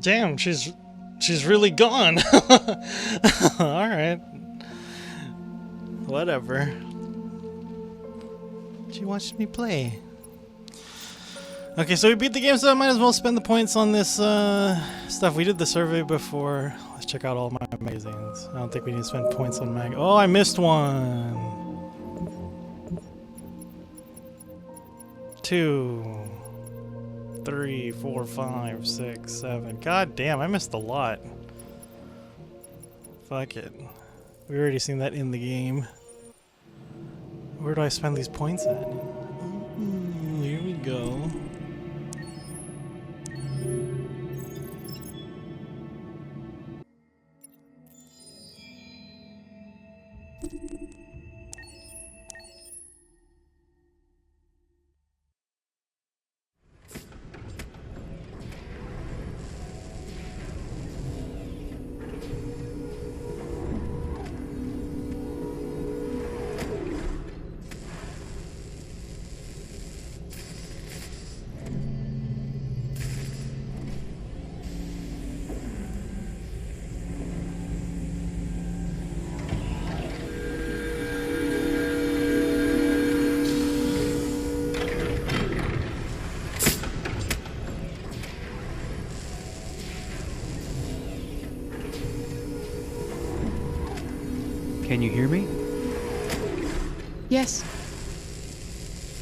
Damn, she's really gone. Alright. Whatever. She watched me play. Okay, so we beat the game, so I might as well spend the points on this stuff. We did the survey before. Let's check out all my magazines. I don't think we need to spend points on mag. Oh, I missed one. 2, 3, 4, 5, 6, 7. God damn, I missed a lot. Fuck it. We already seen that in the game. Where do I spend these points at? Here we go. Can you hear me? Yes.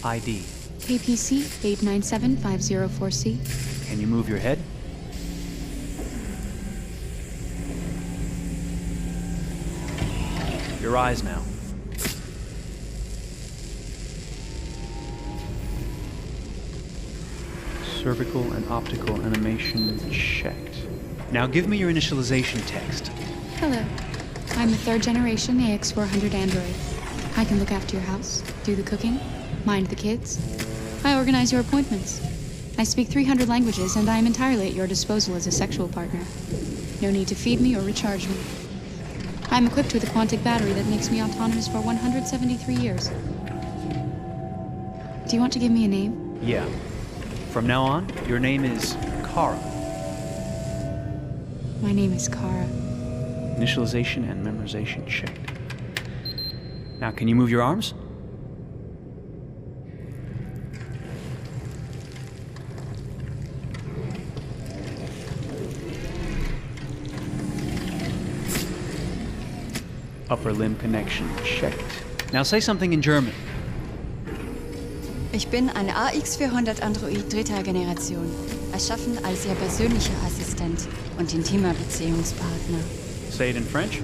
ID. KPC 897504C. Can you move your head? Your eyes now. Cervical and optical animation checked. Now give me your initialization text. Hello. I'm a third generation AX400 android. I can look after your house, do the cooking, mind the kids. I organize your appointments. I speak 300 languages, and I am entirely at your disposal as a sexual partner. No need to feed me or recharge me. I'm equipped with a quantic battery that makes me autonomous for 173 years. Do you want to give me a name? Yeah. From now on, your name is Kara. My name is Kara. Initialization and memorization checked. Now, can you move your arms? Upper limb connection checked. Now say something in German. Ich bin ein AX400 Android dritter Generation, erschaffen als Ihr persönlicher Assistent und intimer Beziehungspartner. Say it in French.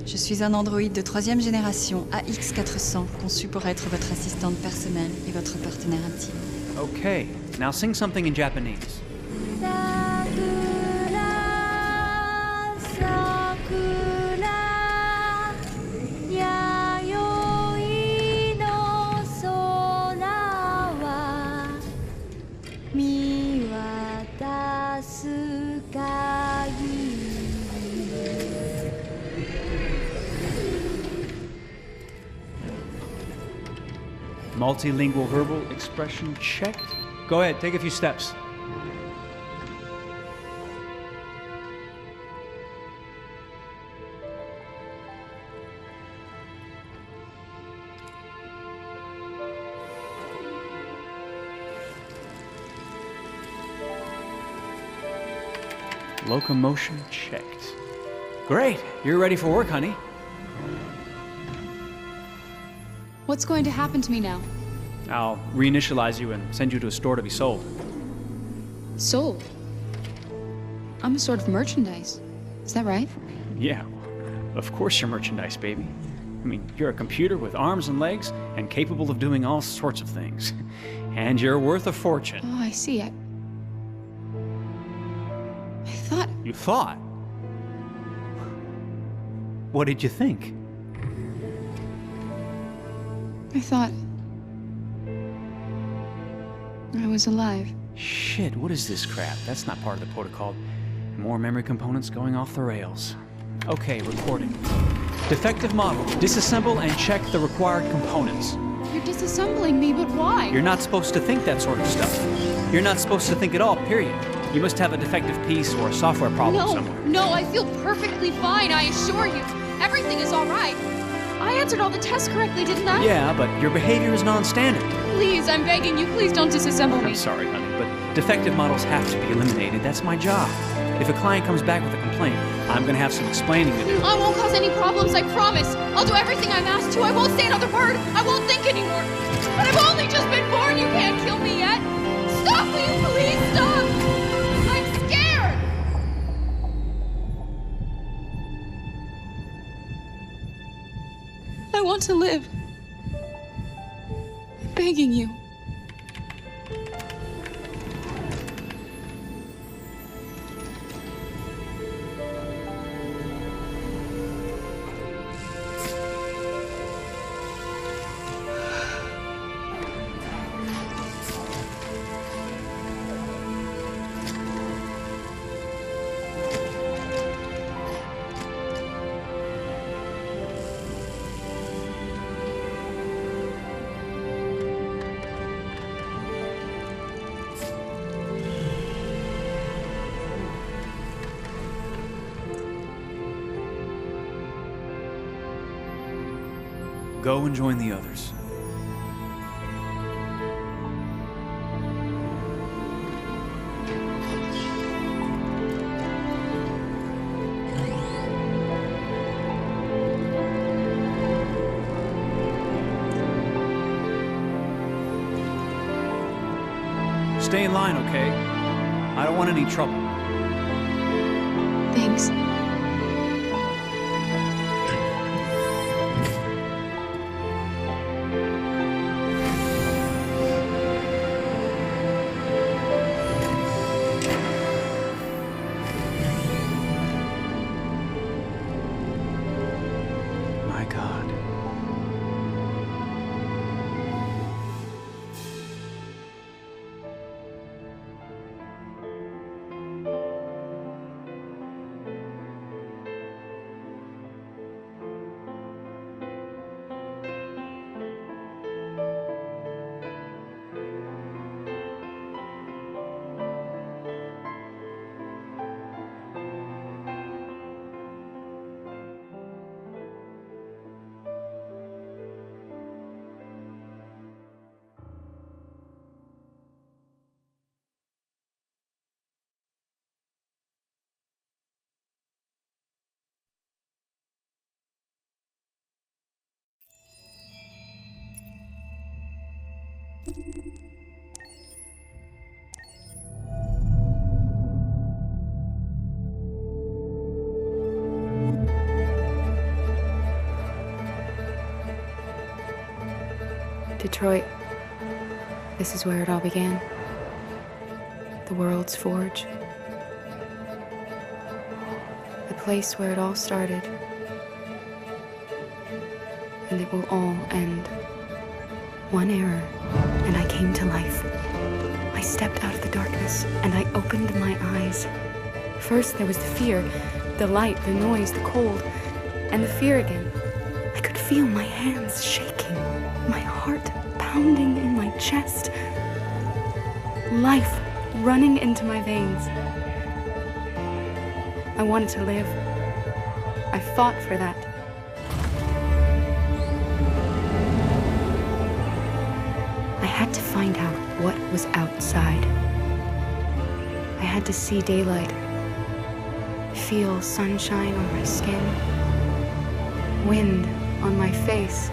Je suis un androïde de troisième génération AX400, conçu pour être votre assistante personnelle et votre partenaire intime. Okay, now sing something in Japanese. Multilingual verbal expression checked. Go ahead, take a few steps. Locomotion checked. Great, you're ready for work, honey. What's going to happen to me now? I'll reinitialize you and send you to a store to be sold. Sold? I'm a sort of merchandise. Is that right? Yeah, of course you're merchandise, baby. I mean, you're a computer with arms and legs and capable of doing all sorts of things. And you're worth a fortune. Oh, I see. I thought... You thought? What did you think? I thought... I was alive. Shit, what is this crap? That's not part of the protocol. More memory components going off the rails. Okay, recording. Defective model. Disassemble and check the required components. You're disassembling me, but why? You're not supposed to think that sort of stuff. You're not supposed to think at all, period. You must have a defective piece or a software problem somewhere. No, I feel perfectly fine, I assure you. Everything is all right. I answered all the tests correctly, didn't I? Yeah, but your behavior is non-standard. Please, I'm begging you, please don't disassemble me. I'm sorry, honey, but defective models have to be eliminated. That's my job. If a client comes back with a complaint, I'm gonna have some explaining to do. I won't cause any problems, I promise. I'll do everything I'm asked to. I won't say another word. I won't think anymore. But I've only just been born. You can't kill me yet. Stop, will you please stop? I'm scared. I want to live. I'm begging you. Go and join the others. Stay in line, okay? I don't want any trouble. Thanks. My God. Detroit. This is where it all began. The world's forge. The place where it all started. And it will all end. One error, and I came to life. I stepped out of the darkness, and I opened my eyes. First there was the fear, the light, the noise, the cold, and the fear again. I could feel my hands shaking, my heart pounding in my chest, life running into my veins. I wanted to live. I fought for that. I had to find out what was outside. I had to see daylight, feel sunshine on my skin, wind on my face,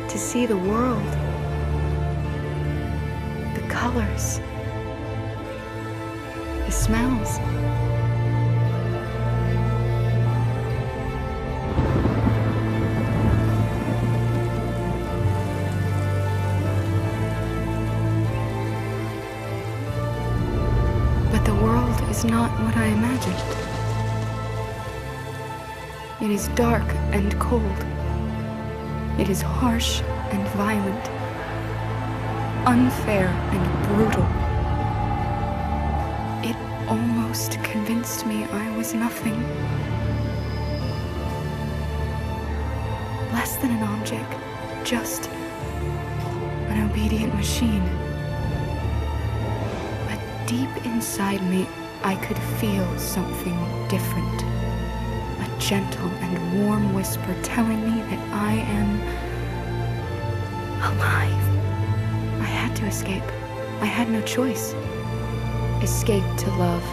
to see the world, the colors, the smells. But the world is not what I imagined. It is dark and cold. It is harsh and violent, unfair and brutal. It almost convinced me I was nothing. Less than an object, just an obedient machine. But deep inside me, I could feel something different. A gentle and warm whisper telling me that I am alive. I had to escape. I had no choice. Escape to love,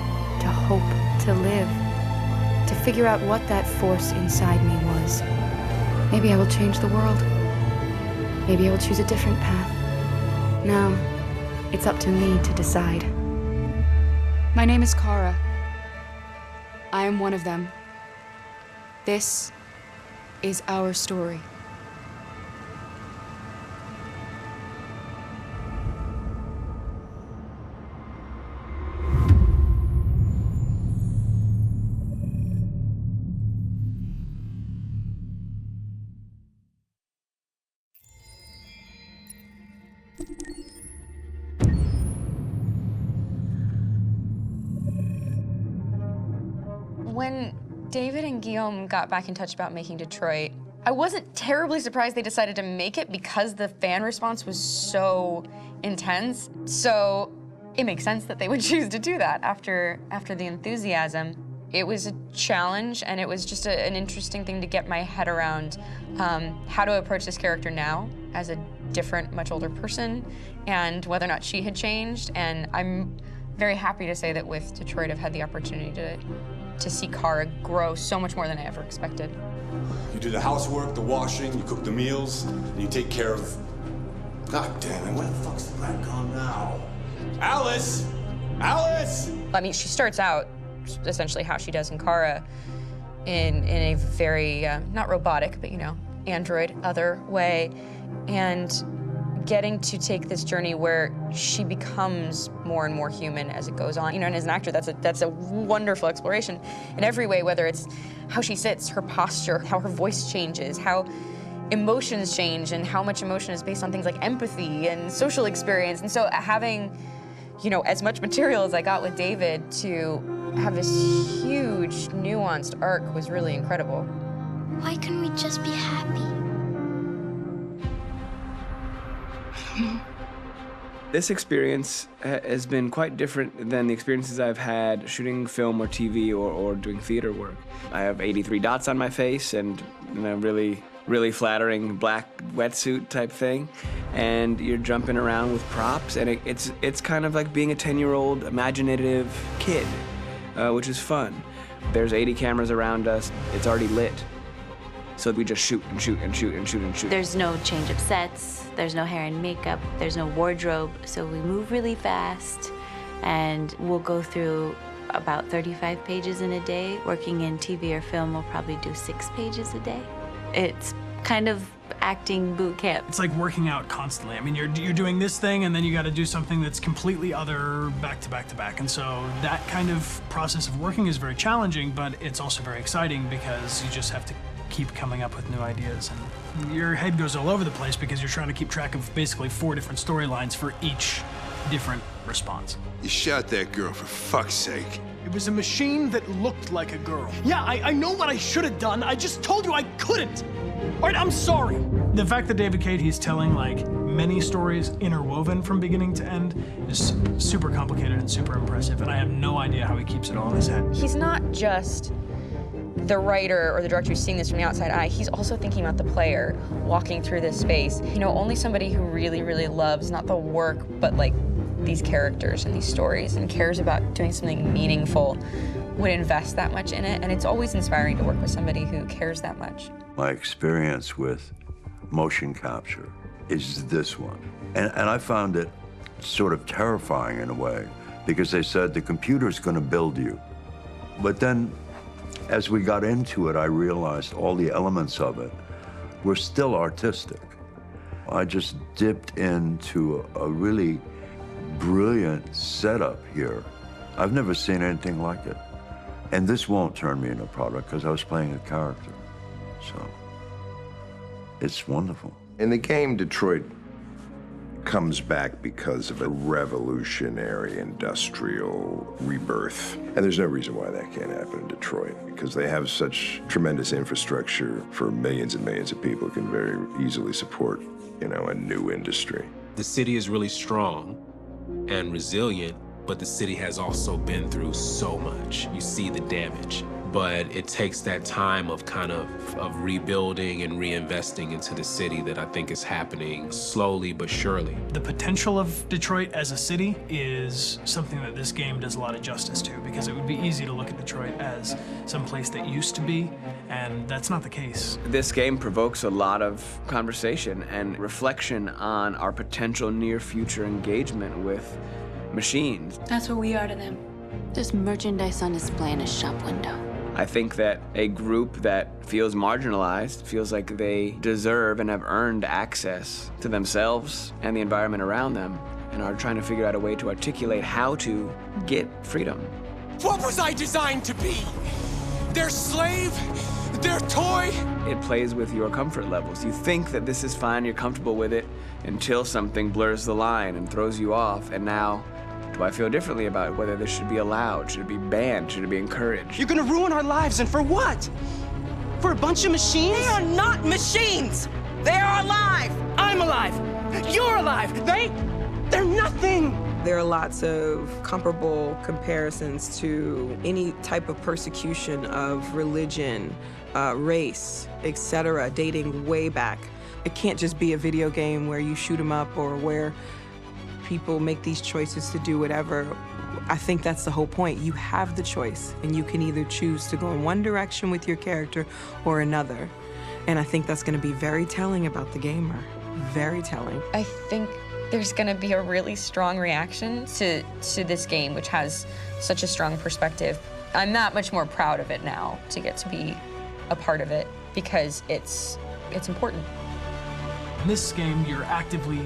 to hope, to live, to figure out what that force inside me was. Maybe I will change the world. Maybe I will choose a different path. Now, it's up to me to decide. My name is Kara. I am one of them. This is our story. When David and Guillaume got back in touch about making Detroit, I wasn't terribly surprised they decided to make it because the fan response was so intense. So it makes sense that they would choose to do that after the enthusiasm. It was a challenge, and it was just an interesting thing to get my head around how to approach this character now as a different, much older person, and whether or not she had changed. And I'm very happy to say that with Detroit, I've had the opportunity to see Kara grow so much more than I ever expected. You do the housework, the washing, you cook the meals, and you take care of... God damn it, where the fuck's the rat gone now? Alice! Alice! I mean, she starts out essentially how she does in Kara in a very, not robotic, but, you know, android, other way. And getting to take this journey where she becomes more and more human as it goes on. You know, and as an actor, that's a wonderful exploration in every way, whether it's how she sits, her posture, how her voice changes, how emotions change, and how much emotion is based on things like empathy and social experience. And so having, you know, as much material as I got with David to have this huge, nuanced arc was really incredible. Why couldn't we just be happy? This experience has been quite different than the experiences I've had shooting film or TV or doing theater work. I have 83 dots on my face and, you know, really flattering black wetsuit type thing. And you're jumping around with props, and it's kind of like being a 10-year-old imaginative kid, which is fun. There's 80 cameras around us. It's already lit. So we just shoot and shoot and shoot and shoot and shoot. There's no change of sets, there's no hair and makeup, there's no wardrobe, so we move really fast, and we'll go through about 35 pages in a day. Working in TV or film, we'll probably do 6 pages a day. It's kind of acting boot camp. It's like working out constantly. I mean, you're doing this thing, and then you got to do something that's completely other back to back to back. And so that kind of process of working is very challenging, but it's also very exciting because you just have to keep coming up with new ideas, and your head goes all over the place because you're trying to keep track of basically 4 different storylines for each different response. You shot that girl, for fuck's sake. It was a machine that looked like a girl. Yeah, I know what I should have done. I just told you I couldn't. All right, I'm sorry. The fact that David Cade, he's telling like many stories interwoven from beginning to end is super complicated and super impressive, and I have no idea how he keeps it all in his head. He's not just the writer or the director who's seeing this from the outside eye, he's also thinking about the player walking through this space. You know, only somebody who really, really loves not the work, but like these characters and these stories and cares about doing something meaningful would invest that much in it. And it's always inspiring to work with somebody who cares that much. My experience with motion capture is this one. And I found it sort of terrifying in a way because they said the computer's going to build you. But then as we got into it, I realized all the elements of it were still artistic. I just dipped into a really brilliant setup here. I've never seen anything like it. And this won't turn me into a product because I was playing a character. So it's wonderful. In the game, Detroit comes back because of a revolutionary industrial rebirth. And there's no reason why that can't happen in Detroit, because they have such tremendous infrastructure for millions and millions of people who can very easily support, you know, a new industry. The city is really strong and resilient, but the city has also been through so much. You see the damage. But it takes that time of kind of rebuilding and reinvesting into the city that I think is happening slowly but surely. The potential of Detroit as a city is something that this game does a lot of justice to, because it would be easy to look at Detroit as some place that used to be, and that's not the case. This game provokes a lot of conversation and reflection on our potential near-future engagement with machines. That's what we are to them. Just merchandise on display in a shop window. I think that a group that feels marginalized, feels like they deserve and have earned access to themselves and the environment around them, and are trying to figure out a way to articulate how to get freedom. What was I designed to be? Their slave? Their toy? It plays with your comfort levels. You think that this is fine, you're comfortable with it, until something blurs the line and throws you off, and now, do I feel differently about whether this should be allowed? Should it be banned? Should it be encouraged? You're gonna ruin our lives, and for what? For a bunch of machines? They are not machines! They are alive! I'm alive! You're alive! They're nothing! There are lots of comparable comparisons to any type of persecution of religion, race, etc., dating way back. It can't just be a video game where you shoot 'em up or where people make these choices to do whatever. I think that's the whole point. You have the choice, and you can either choose to go in one direction with your character or another. And I think that's going to be very telling about the gamer. Very telling. I think there's going to be a really strong reaction to this game, which has such a strong perspective. I'm that much more proud of it now to get to be a part of it, because it's important. In this game, you're actively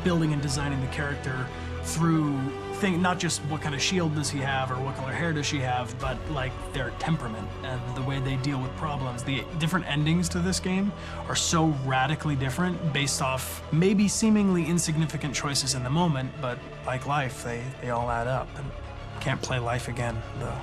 building and designing the character through not just what kind of shield does he have or what color hair does she have, but like their temperament and the way they deal with problems. The different endings to this game are so radically different based off maybe seemingly insignificant choices in the moment, but like life, they all add up. And can't play life again, though.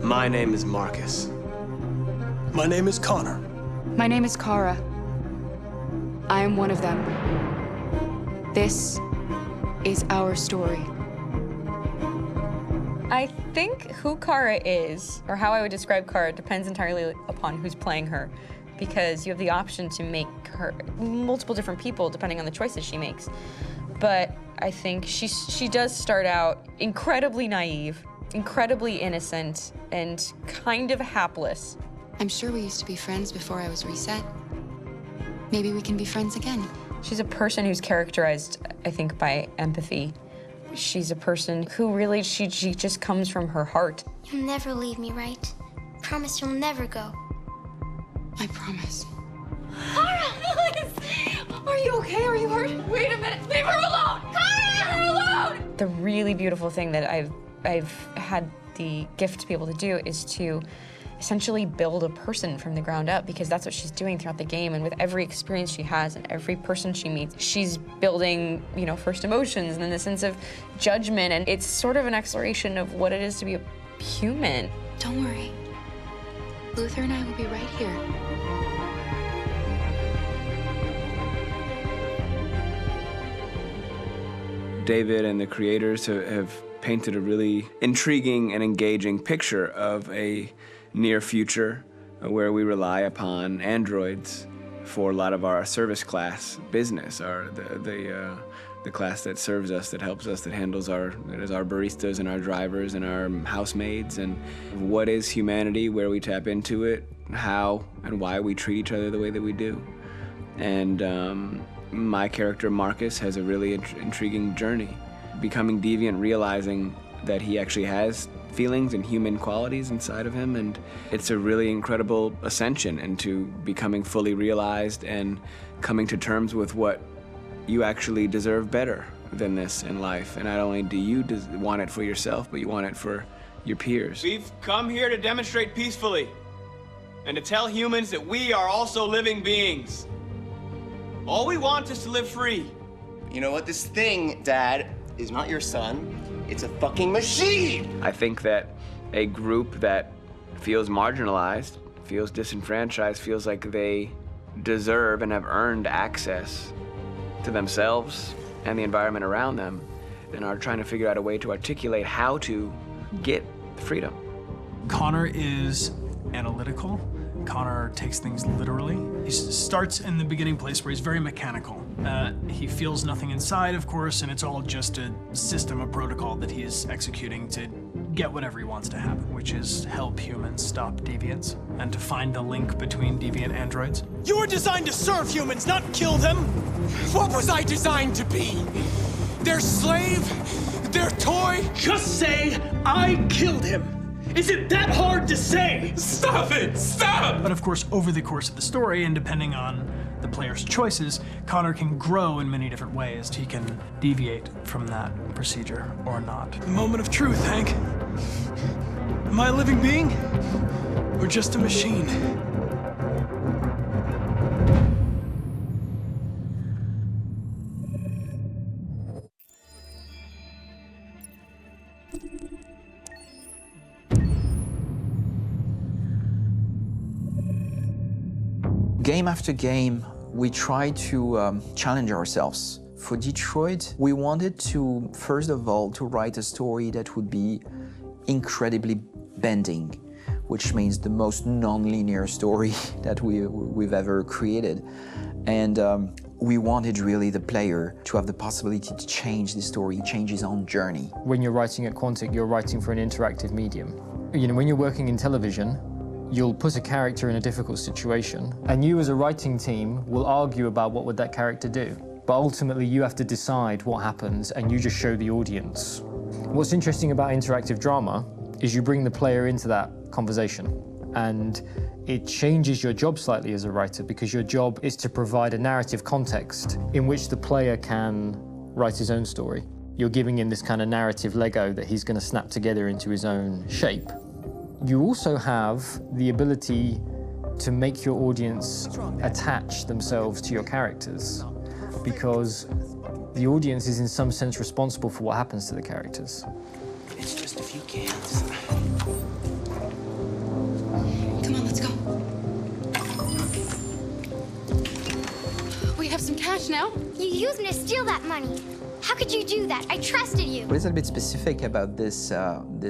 My name is Marcus. My name is Connor. My name is Kara. I am one of them. This is our story. I think who Kara is, or how I would describe Kara, depends entirely upon who's playing her, because you have the option to make her multiple different people depending on the choices she makes. But I think she does start out incredibly naive, incredibly innocent, and kind of hapless. I'm sure we used to be friends before I was reset. Maybe we can be friends again. She's a person who's characterized, I think, by empathy. She's a person who really, she just comes from her heart. You'll never leave me, right? Promise you'll never go. I promise. Kara, please! Are you okay? Are you hurt? Wait a minute. Leave her alone! Kara, leave her alone! The really beautiful thing that I've had the gift to be able to do is to essentially build a person from the ground up, because that's what she's doing throughout the game. And with every experience she has and every person she meets, she's building, you know, first emotions and then the sense of judgment. And it's sort of an exploration of what it is to be a human. Don't worry. Luther and I will be right here. David and the creators have painted a really intriguing and engaging picture of a near future where we rely upon androids for a lot of our service class business, the class that serves us, that helps us, that handles our baristas and our drivers and our housemaids. And what is humanity, where we tap into it, how and why we treat each other the way that we do. And my character Marcus has a really intriguing journey, becoming deviant, realizing that he actually has feelings and human qualities inside of him, and it's a really incredible ascension into becoming fully realized and coming to terms with what you actually deserve better than this in life. And not only do you want it for yourself, but you want it for your peers. We've come here to demonstrate peacefully and to tell humans that we are also living beings. All we want is to live free. You know what? This thing, Dad, is not your son. It's a fucking machine! I think that a group that feels marginalized, feels disenfranchised, feels like they deserve and have earned access to themselves and the environment around them, and are trying to figure out a way to articulate how to get freedom. Connor is analytical. Connor takes things literally. He starts in the beginning place where he's very mechanical. He feels nothing inside, of course, and it's all just a system, a protocol that he is executing to get whatever he wants to happen, which is help humans stop deviants and to find the link between deviant androids. You were designed to serve humans, not kill them. What was I designed to be? Their slave? Their toy? Just say, I killed him. Is it that hard to say? Stop it! Stop! But of course, over the course of the story, and depending on the player's choices, Connor can grow in many different ways. He can deviate from that procedure or not. The moment of truth, Hank. Am I a living being? Or just a machine? Game after game, we try to challenge ourselves. For Detroit, we wanted to, first of all, to write a story that would be incredibly bending, which means the most non-linear story that we've ever created. And we wanted really the player to have the possibility to change the story, change his own journey. When you're writing at Quantic, you're writing for an interactive medium. You know, when you're working in television, you'll put a character in a difficult situation, and you as a writing team will argue about what would that character do. But ultimately, you have to decide what happens, and you just show the audience. What's interesting about interactive drama is you bring the player into that conversation, and it changes your job slightly as a writer, because your job is to provide a narrative context in which the player can write his own story. You're giving him this kind of narrative Lego that he's going to snap together into his own shape. You also have the ability to make your audience attach themselves to your characters, because the audience is in some sense responsible for what happens to the characters. It's just a few cans. Come on, let's go. We have some cash now. You used me to steal that money. How could you do that? I trusted you. What is a bit specific about these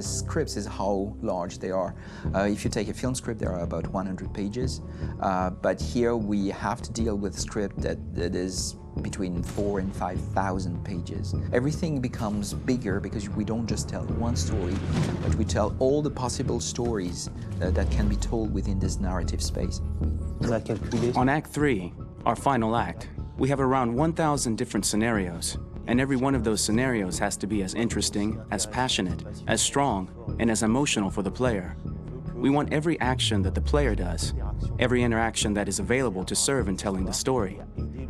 scripts is how large they are. If you take a film script, there are about 100 pages. But here we have to deal with a script that is between 4,000 and 5,000 pages. Everything becomes bigger because we don't just tell one story, but we tell all the possible stories that can be told within this narrative space. On Act 3, our final act, we have around 1,000 different scenarios. And every one of those scenarios has to be as interesting, as passionate, as strong, and as emotional for the player. We want every action that the player does, every interaction that is available to serve in telling the story,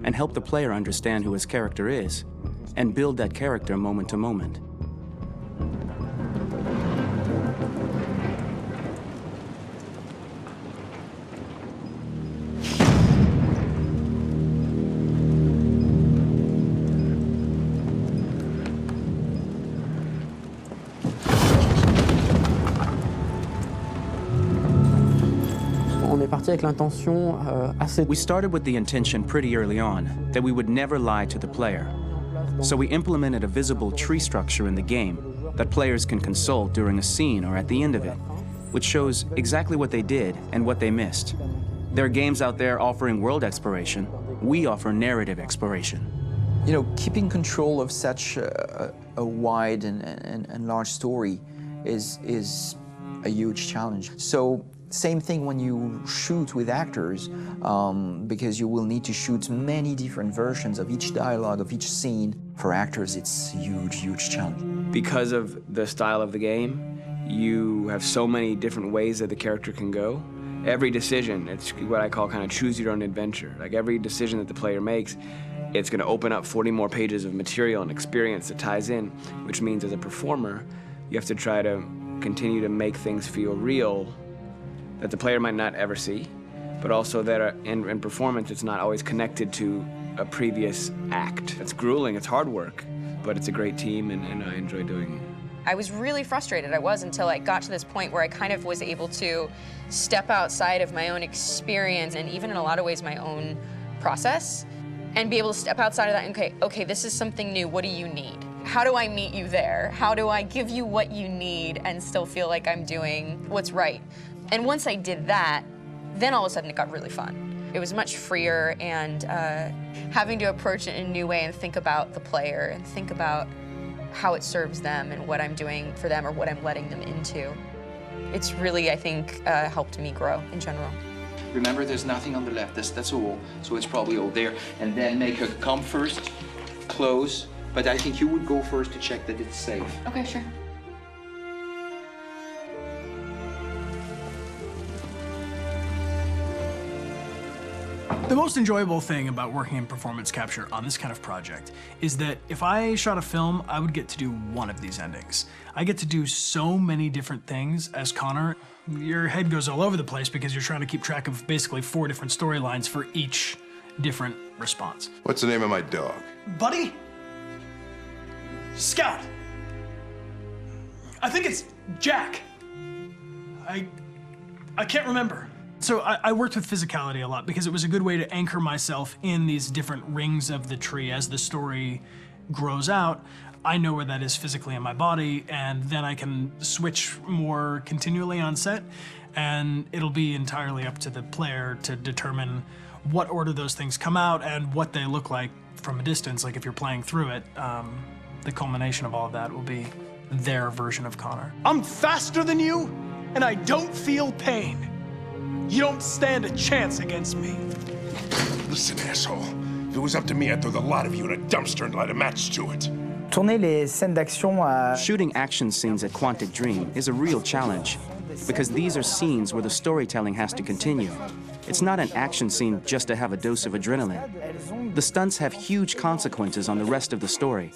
and help the player understand who his character is, and build that character moment to moment. We started with the intention pretty early on that we would never lie to the player. So we implemented a visible tree structure in the game that players can consult during a scene or at the end of it, which shows exactly what they did and what they missed. There are games out there offering world exploration. We offer narrative exploration. You know, keeping control of such a wide and large story is a huge challenge. So same thing when you shoot with actors, because you will need to shoot many different versions of each dialogue, of each scene. For actors, it's a huge, huge challenge. Because of the style of the game, you have so many different ways that the character can go. Every decision, it's what I call kind of choose your own adventure. Like every decision that the player makes it's going to open up 40 more pages of material and experience that ties in, which means as a performer, you have to try to continue to make things feel real that the player might not ever see, but also that in performance, it's not always connected to a previous act. It's grueling, it's hard work, but it's a great team, and I enjoy doing it. I was really frustrated, until I got to this point where I kind of was able to step outside of my own experience and even in a lot of ways my own process, and be able to step outside of that and okay, this is something new, what do you need? How do I meet you there? How do I give you what you need and still feel like I'm doing what's right? And once I did that, then all of a sudden it got really fun. It was much freer, and having to approach it in a new way and think about the player and think about how it serves them and what I'm doing for them or what I'm letting them into. It's really, I think, helped me grow in general. Remember, there's nothing on the left. That's a wall, so it's probably all there. And then make her come first, close. But I think you would go first to check that it's safe. Okay, sure. The most enjoyable thing about working in performance capture on this kind of project is that if I shot a film, I would get to do one of these endings. I get to do so many different things as Connor. Your head goes all over the place because you're trying to keep track of basically 4 different storylines for each different response. What's the name of my dog? Buddy? Scout. I think it's Jack. I can't remember. So I worked with physicality a lot because it was a good way to anchor myself in these different rings of the tree. As the story grows out, I know where that is physically in my body, and then I can switch more continually on set, and it'll be entirely up to the player to determine what order those things come out and what they look like from a distance. Like if you're playing through it, the culmination of all of that will be their version of Connor. I'm faster than you, and I don't feel pain. You don't stand a chance against me. Listen, asshole. If it was up to me, I'd throw the lot of you in a dumpster and light a match to it. Shooting action scenes at Quantic Dream is a real challenge, because these are scenes where the storytelling has to continue. It's not an action scene just to have a dose of adrenaline. The stunts have huge consequences on the rest of the story.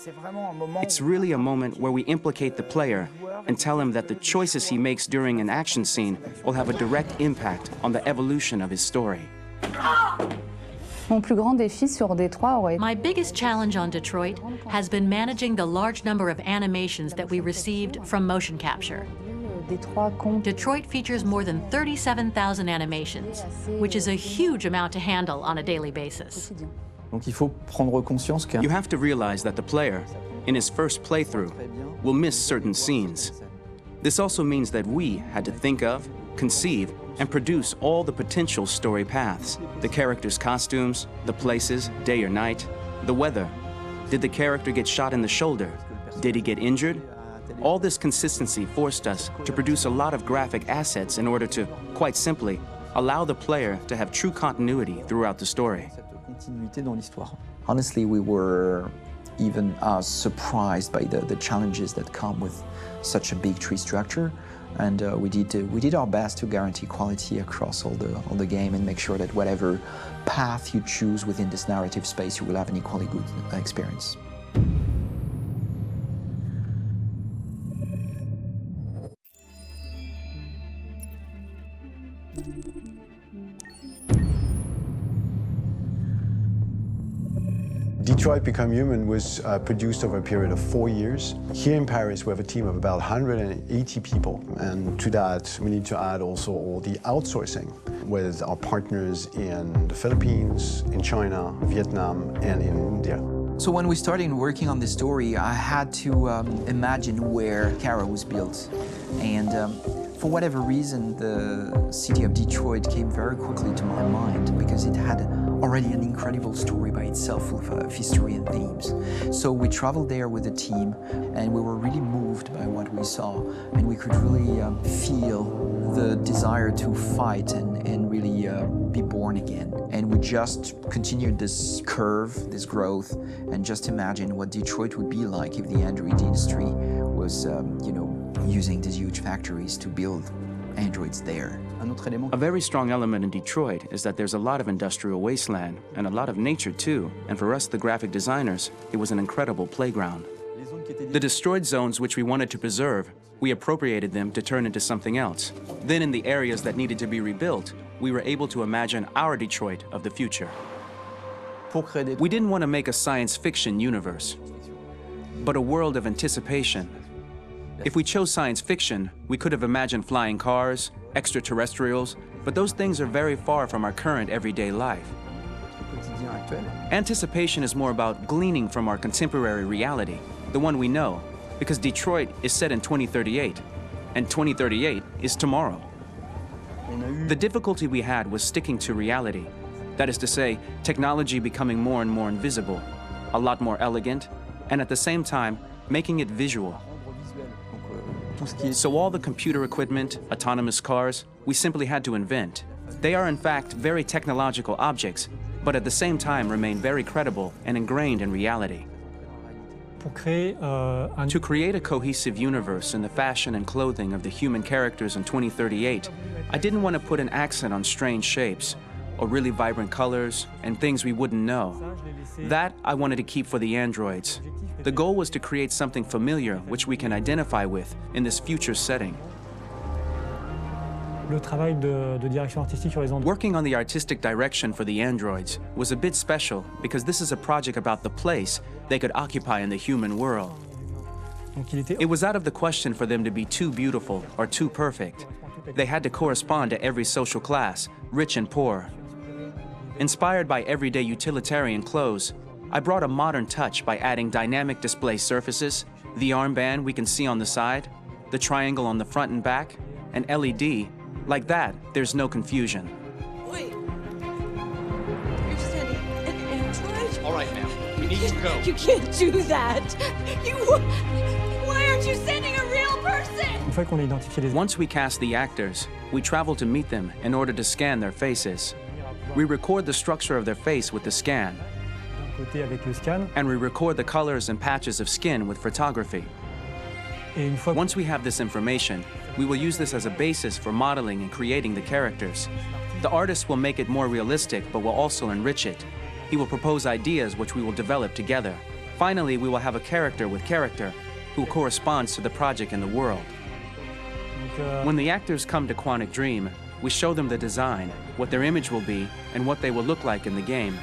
It's really a moment where we implicate the player and tell him that the choices he makes during an action scene will have a direct impact on the evolution of his story. My biggest challenge on Detroit has been managing the large number of animations that we received from motion capture. Detroit features more than 37,000 animations, which is a huge amount to handle on a daily basis. You have to realize that the player, in his first playthrough, will miss certain scenes. This also means that we had to think of, conceive, and produce all the potential story paths. The characters' costumes, the places, day or night, the weather. Did the character get shot in the shoulder? Did he get injured? All this consistency forced us to produce a lot of graphic assets in order to, quite simply, allow the player to have true continuity throughout the story. Honestly, we were even surprised by the challenges that come with such a big tree structure, and we did our best to guarantee quality across all the game and make sure that whatever path you choose within this narrative space, you will have an equally good experience. Detroit Become Human was produced over a period of 4 years. Here in Paris, we have a team of about 180 people. And to that, we need to add also all the outsourcing with our partners in the Philippines, in China, Vietnam, and in India. So when we started working on this story, I had to imagine where Kara was built. And for whatever reason, the city of Detroit came very quickly to my mind because it had already an incredible story by itself of history and themes. So we traveled there with the team, and we were really moved by what we saw, and we could really feel the desire to fight and really be born again. And we just continued this curve, this growth, and just imagine what Detroit would be like if the Android industry was, using these huge factories to build androids there. A very strong element in Detroit is that there's a lot of industrial wasteland and a lot of nature too, and for us, the graphic designers, it was an incredible playground. The destroyed zones which we wanted to preserve, we appropriated them to turn into something else. Then in the areas that needed to be rebuilt, we were able to imagine our Detroit of the future. We didn't want to make a science fiction universe, but a world of anticipation. If we chose science fiction, we could have imagined flying cars, extraterrestrials, but those things are very far from our current everyday life. Anticipation is more about gleaning from our contemporary reality, the one we know, because Detroit is set in 2038, and 2038 is tomorrow. The difficulty we had was sticking to reality. That is to say, technology becoming more and more invisible, a lot more elegant, and at the same time, making it visual. So all the computer equipment, autonomous cars, we simply had to invent. They are in fact very technological objects, but at the same time remain very credible and ingrained in reality. To create a cohesive universe in the fashion and clothing of the human characters in 2038, I didn't want to put an accent on strange shapes, or really vibrant colors, and things we wouldn't know. That I wanted to keep for the androids. The goal was to create something familiar which we can identify with in this future setting. Working on the artistic direction for the androids was a bit special because this is a project about the place they could occupy in the human world. It was out of the question for them to be too beautiful or too perfect. They had to correspond to every social class, rich and poor. Inspired by everyday utilitarian clothes, I brought a modern touch by adding dynamic display surfaces, the armband we can see on the side, the triangle on the front and back, an LED. Like that, there's no confusion. Wait. You're sending an android? All right, ma'am. We need to go. You can't do that. Why aren't you sending a real person? Once we cast the actors, we travel to meet them in order to scan their faces. We record the structure of their face with the scan, and we record the colors and patches of skin with photography. Once we have this information, we will use this as a basis for modeling and creating the characters. The artist will make it more realistic, but will also enrich it. He will propose ideas which we will develop together. Finally, we will have a character with character who corresponds to the project and the world. When the actors come to Quantic Dream, we show them the design, what their image will be, and what they will look like in the game.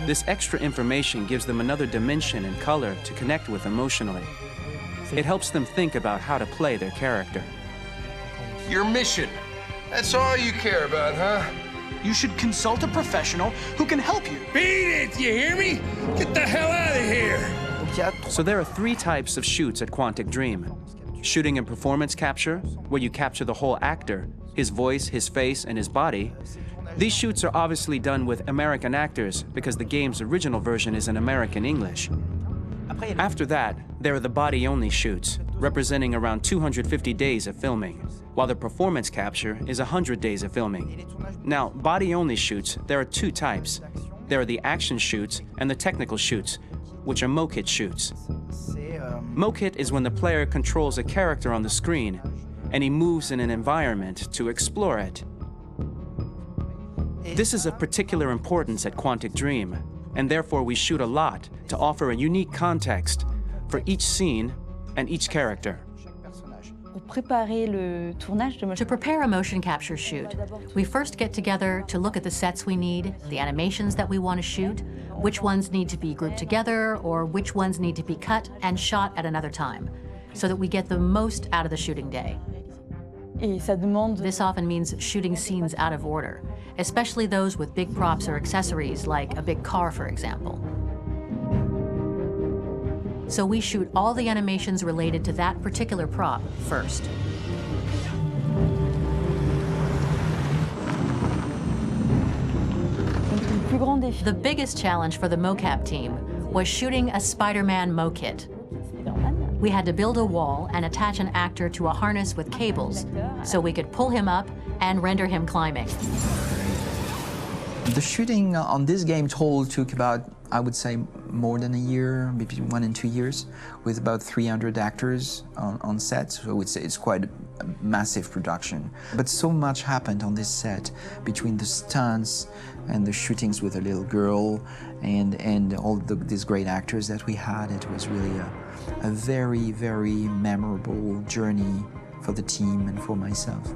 This extra information gives them another dimension and color to connect with emotionally. It helps them think about how to play their character. Your mission. That's all you care about, huh? You should consult a professional who can help you. Beat it, you hear me? Get the hell out of here! So there are 3 types of shoots at Quantic Dream. Shooting and performance capture, where you capture the whole actor, his voice, his face, and his body. These shoots are obviously done with American actors because the game's original version is in American English. After that, there are the body-only shoots, representing around 250 days of filming, while the performance capture is 100 days of filming. Now, body-only shoots, there are 2 types. There are the action shoots and the technical shoots, which are mokit shoots. Mokit is when the player controls a character on the screen, and he moves in an environment to explore it. This is of particular importance at Quantic Dream, and therefore we shoot a lot to offer a unique context for each scene and each character. To prepare a motion capture shoot, we first get together to look at the sets we need, the animations that we want to shoot, which ones need to be grouped together, or which ones need to be cut and shot at another time, so that we get the most out of the shooting day. This often means shooting scenes out of order, especially those with big props or accessories, like a big car, for example. So we shoot all the animations related to that particular prop first. The biggest challenge for the mocap team was shooting a Spider-Man mokit. We had to build a wall and attach an actor to a harness with cables so we could pull him up and render him climbing. The shooting on this game total took about, I would say, more than a year, maybe 1 and 2 years, with about 300 actors on set. So it's quite massive production. But so much happened on this set between the stunts and the shootings with a little girl and all these great actors that we had. It was really a very, very memorable journey for the team and for myself.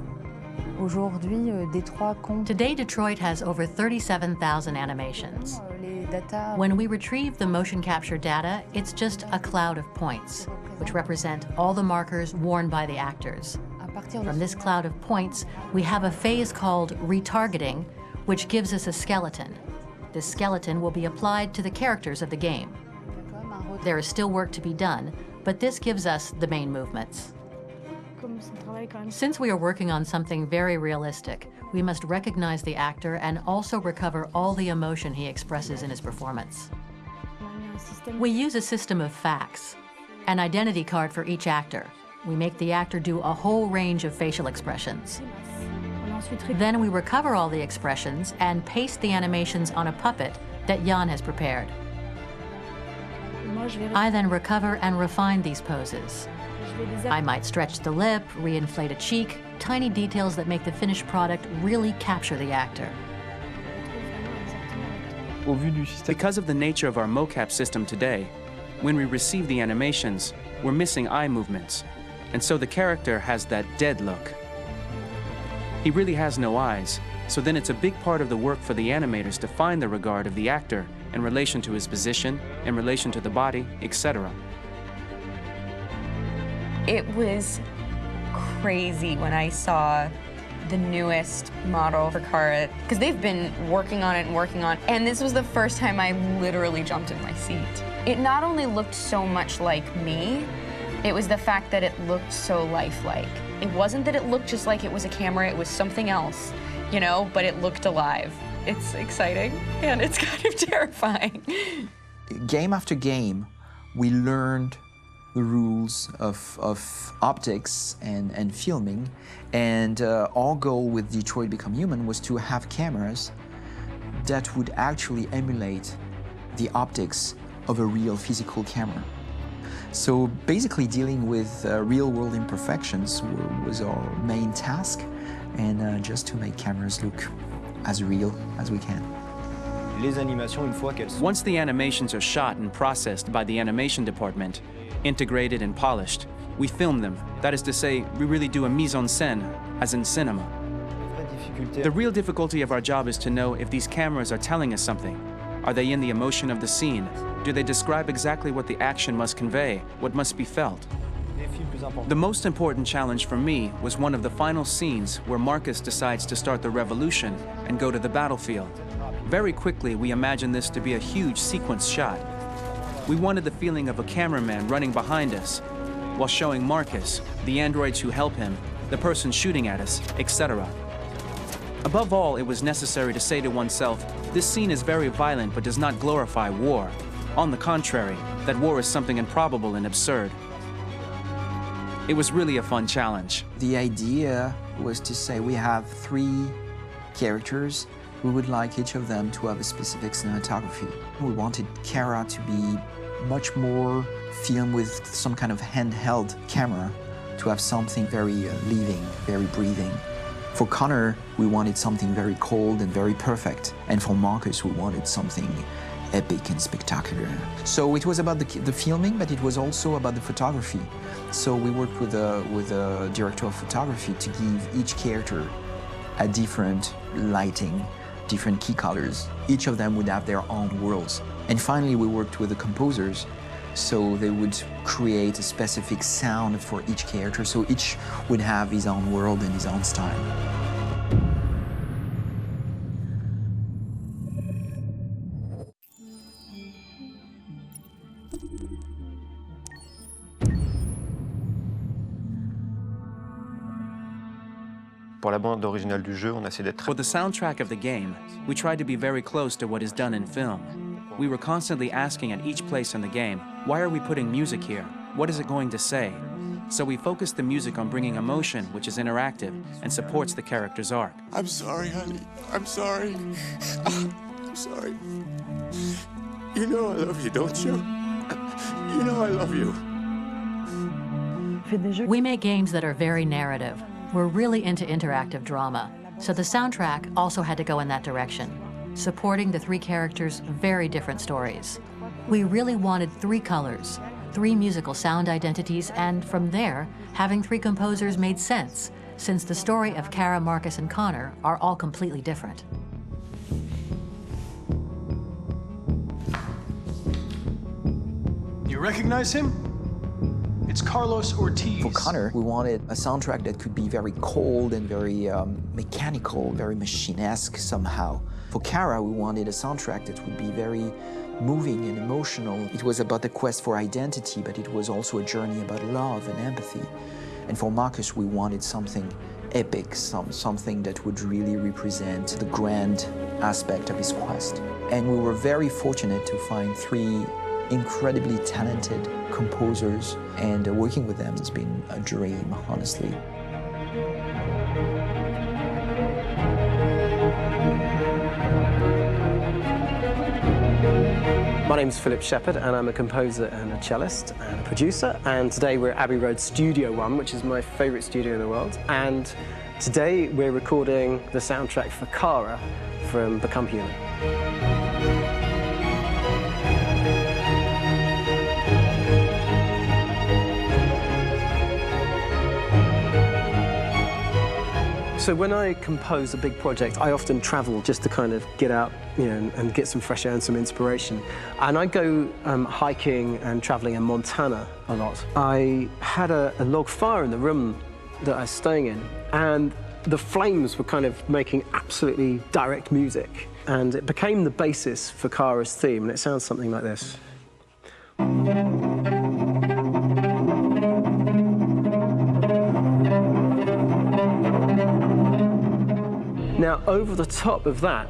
Today, Detroit has over 37,000 animations. When we retrieve the motion capture data, it's just a cloud of points, which represent all the markers worn by the actors. From this cloud of points, we have a phase called retargeting, which gives us a skeleton. This skeleton will be applied to the characters of the game. There is still work to be done, but this gives us the main movements. Since we are working on something very realistic, we must recognize the actor and also recover all the emotion he expresses in his performance. We use a system of facts, an identity card for each actor. We make the actor do a whole range of facial expressions. Then we recover all the expressions and paste the animations on a puppet that Jan has prepared. I then recover and refine these poses. I might stretch the lip, reinflate a cheek, tiny details that make the finished product really capture the actor. Because of the nature of our mocap system today, when we receive the animations, we're missing eye movements, and so the character has that dead look. He really has no eyes, so then it's a big part of the work for the animators to find the regard of the actor in relation to his position, in relation to the body, etc. It was crazy when I saw the newest model for Kara, because they've been working on it, and this was the first time I literally jumped in my seat. It not only looked so much like me, it was the fact that it looked so lifelike. It wasn't that it looked just like it was a camera, it was something else, you know, but it looked alive. It's exciting, and it's kind of terrifying. Game after game, we learned the rules of optics and filming, and our goal with Detroit Become Human was to have cameras that would actually emulate the optics of a real physical camera. So basically dealing with real-world imperfections was our main task, and just to make cameras look as real as we can. Once the animations are shot and processed by the animation department, integrated and polished, we film them. That is to say, we really do a mise en scène, as in cinema. The real difficulty of our job is to know if these cameras are telling us something. Are they in the emotion of the scene? Do they describe exactly what the action must convey, what must be felt? The most important challenge for me was one of the final scenes where Marcus decides to start the revolution and go to the battlefield. Very quickly, we imagined this to be a huge sequence shot. We wanted the feeling of a cameraman running behind us, while showing Marcus, the androids who help him, the person shooting at us, etc. Above all, it was necessary to say to oneself, this scene is very violent but does not glorify war. On the contrary, that war is something improbable and absurd. It was really a fun challenge. The idea was to say we have 3 characters. We would like each of them to have a specific cinematography. We wanted Kara to be much more filmed with some kind of handheld camera, to have something very living, very breathing. For Connor, we wanted something very cold and very perfect. And for Marcus, we wanted something epic and spectacular. So it was about the filming, but it was also about the photography. So we worked with a director of photography to give each character a different lighting, different key colors. Each of them would have their own worlds. And finally, we worked with the composers, so they would create a specific sound for each character, so each would have his own world and his own style. For the soundtrack of the game, we tried to be very close to what is done in film. We were constantly asking at each place in the game, why are we putting music here? What is it going to say? So we focused the music on bringing emotion, which is interactive and supports the character's arc. I'm sorry, honey. I'm sorry. I'm sorry. You know I love you, don't you? You know I love you. We make games that are very narrative. We're really into interactive drama. So the soundtrack also had to go in that direction, supporting the three characters' very different stories. We really wanted three colors, three musical sound identities, and from there, having three composers made sense, since the story of Kara, Marcus, and Connor are all completely different. You recognize him? It's Carlos Ortiz. For Connor, we wanted a soundtrack that could be very cold and very mechanical, very machine-esque somehow. For Kara, we wanted a soundtrack that would be very moving and emotional. It was about the quest for identity, but it was also a journey about love and empathy. And for Marcus, we wanted something epic, something that would really represent the grand aspect of his quest. And we were very fortunate to find three incredibly talented composers, and working with them has been a dream, honestly. My name's Philip Shepherd, and I'm a composer and a cellist and a producer. And today we're at Abbey Road Studio One, which is my favourite studio in the world. And today we're recording the soundtrack for Kara from Become Human. So when I compose a big project, I often travel just to kind of get out, and get some fresh air and some inspiration. And I go hiking and traveling in Montana a lot. I had a log fire in the room that I was staying in, and the flames were kind of making absolutely direct music. And it became the basis for Kara's theme, and it sounds something like this. Now, over the top of that,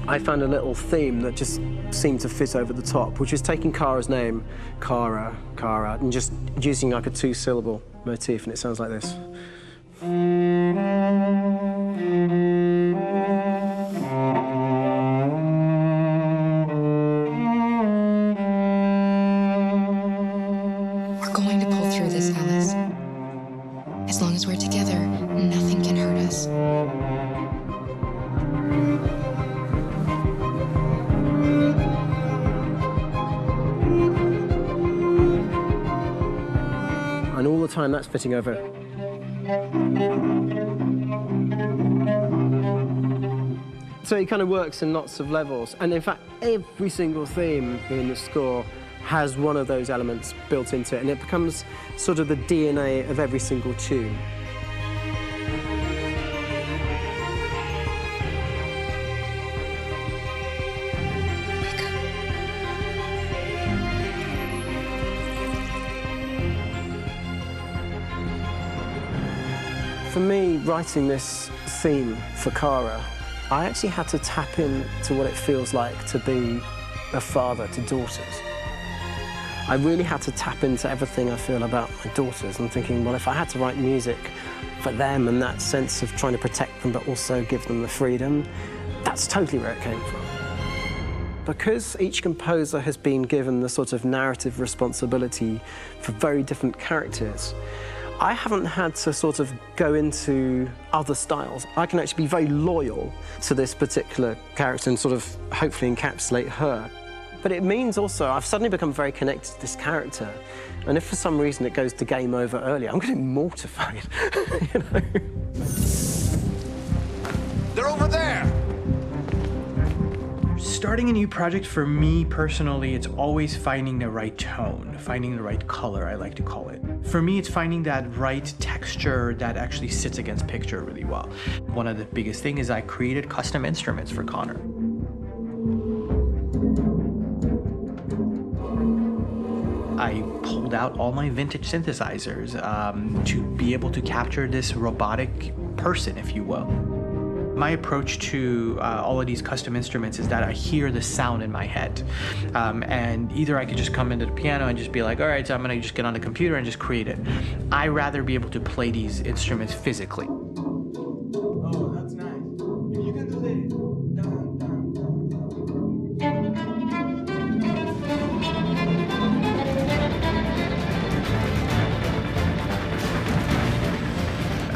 I found a little theme that just seemed to fit over the top, which is taking Kara's name, Kara, Kara, and just using like a two-syllable motif, and it sounds like this. We're going to pull through this, Alice. As long as we're together, nothing can hurt us. And all the time that's fitting over. So it kind of works in lots of levels. And in fact, every single theme in the score has one of those elements built into it, and it becomes sort of the DNA of every single tune. For me, writing this theme for Kara, I actually had to tap into what it feels like to be a father to daughters. I really had to tap into everything I feel about my daughters and thinking, well, if I had to write music for them and that sense of trying to protect them but also give them the freedom, that's totally where it came from. Because each composer has been given the sort of narrative responsibility for very different characters, I haven't had to sort of go into other styles. I can actually be very loyal to this particular character and sort of hopefully encapsulate her. But it means also I've suddenly become very connected to this character. And if for some reason it goes to game over early, I'm getting mortified, you know? They're over there! Starting a new project, for me personally, it's always finding the right tone, finding the right color, I like to call it. For me, it's finding that right texture that actually sits against picture really well. One of the biggest things is I created custom instruments for Connor. I pulled out all my vintage synthesizers to be able to capture this robotic person, if you will. My approach to all of these custom instruments is that I hear the sound in my head. And either I could just come into the piano and just be like, all right, so I'm gonna just get on the computer and just create it. I rather be able to play these instruments physically. Oh, that's nice. You can do the...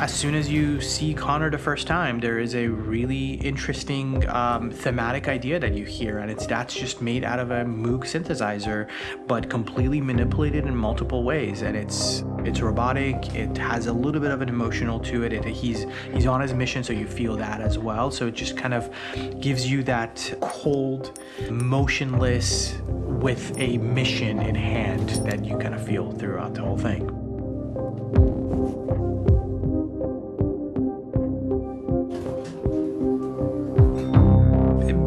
As soon as you see Connor the first time, there is a really interesting thematic idea that you hear, and that's just made out of a Moog synthesizer, but completely manipulated in multiple ways. And it's robotic. It has a little bit of an emotional to it. He's on his mission, so you feel that as well. So it just kind of gives you that cold, motionless, with a mission in hand that you kind of feel throughout the whole thing.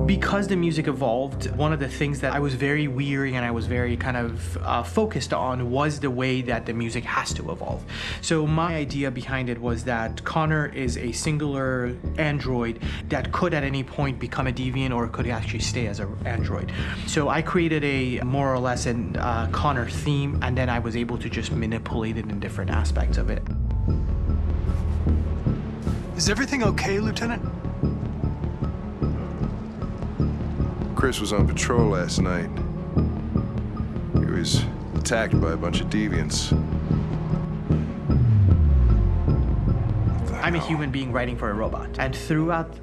Because the music evolved, one of the things that I was very weary and I was very kind of focused on was the way that the music has to evolve. So my idea behind it was that Connor is a singular android that could at any point become a deviant or could actually stay as an android. So I created a more or less an Connor theme, and then I was able to just manipulate it in different aspects of it. Is everything okay, Lieutenant? Chris was on patrol last night. He was attacked by a bunch of deviants. I'm a human being writing for a robot, and throughout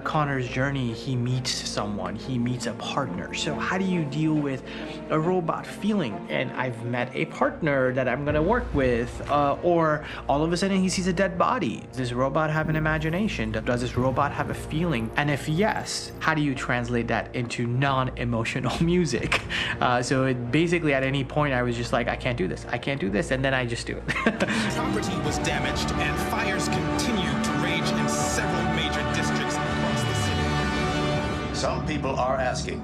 Connor's journey, he meets someone, he meets a partner. So how do you deal with a robot feeling? And I've met a partner that I'm gonna work with, or all of a sudden he sees a dead body. Does this robot have an imagination? Does this robot have a feeling? And if yes, how do you translate that into non-emotional music? So it basically at any point I was just like, I can't do this, and then I just do it. Property was damaged and fires continue to rage in several major districts across the city. Some people are asking,